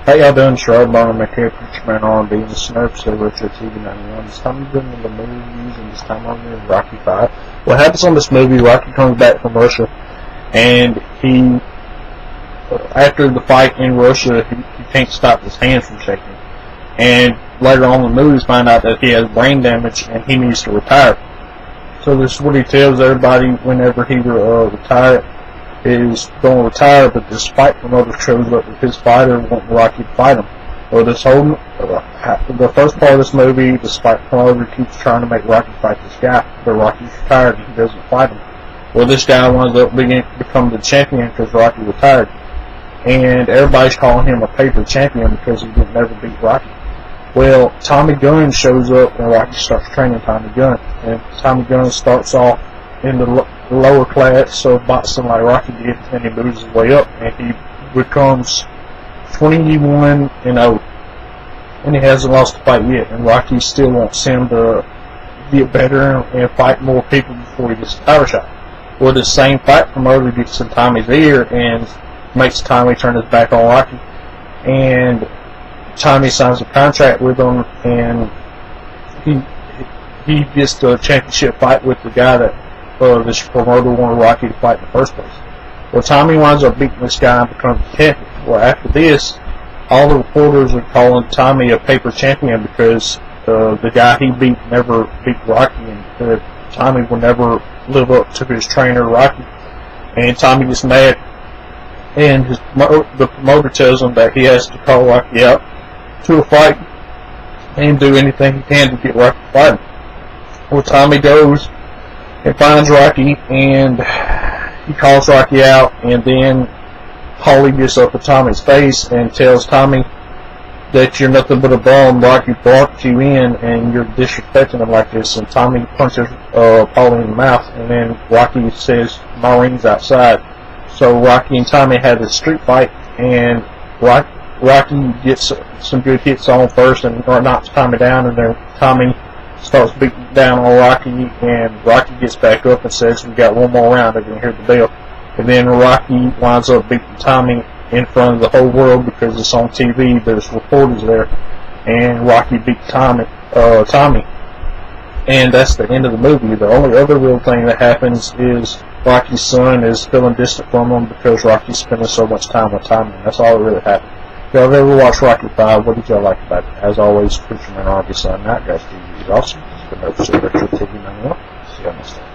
How y'all doing? Sherrod Barnum, my here, Preacher Man R&B, and this episode of Retro TV 91. This time I'm doing the movies, and this time I'm doing Rocky 5. What happens on this movie, Rocky comes back from Russia, and he, after the fight in Russia, he can't stop his hands from shaking. And later on in the movies, find out that he has brain damage, and he needs to retire. So this is what he tells everybody whenever he retires. Is going to retire, but this fight promoter shows up with his fighter wanting Rocky to fight him. Well, this whole the first part of this movie, the fight promoter keeps trying to make Rocky fight this guy, but Rocky's retired and he doesn't fight him. Well, this guy winds up becoming the champion because Rocky retired, and everybody's calling him a paper champion because he didn't never beat Rocky. Well, Tommy Gunn shows up and Rocky starts training Tommy Gunn, and Tommy Gunn starts off in the lower class, so boxing like Rocky did, and he moves his way up, and he becomes 21-0, and he hasn't lost a fight yet, and Rocky still wants him to get better and fight more people before he gets a title shot. Well, this same fight promoter gets in Tommy's ear and makes Tommy turn his back on Rocky, and Tommy signs a contract with him, and he gets the championship fight with the guy that this promoter wanted Rocky to fight in the first place. Well, Tommy winds up beating this guy and becomes champion. Well, after this, all the reporters are calling Tommy a paper champion because the guy he beat never beat Rocky, and Tommy will never live up to his trainer Rocky. And Tommy gets mad, and the promoter tells him that he has to call Rocky out to a fight and do anything he can to get Rocky to fight him. Well, Tommy goes and finds Rocky, and he calls Rocky out, and then Paulie gets up at Tommy's face and tells Tommy that you're nothing but a bum. Rocky brought you in, and you're disrespecting him like this. And Tommy punches Paulie in the mouth, and then Rocky says, "My ring's outside." So Rocky and Tommy had this street fight, and Rocky gets some good hits on first and knocks Tommy down, and then Tommy starts beating down on Rocky, and Rocky gets back up and says, "We got one more round, they're going to hear the bell." And then Rocky winds up beating Tommy in front of the whole world because it's on TV, there's reporters there, and Rocky beat Tommy. And that's the end of the movie. The only other real thing that happens is Rocky's son is feeling distant from him because Rocky's spending so much time with Tommy. That's all that really happened. If y'all ever watched Rocky 5, what did y'all like about it? As always, Preacher Man R&B signing out, guys. TV is awesome. It's been episode of Retro TV 91. See y'all next time.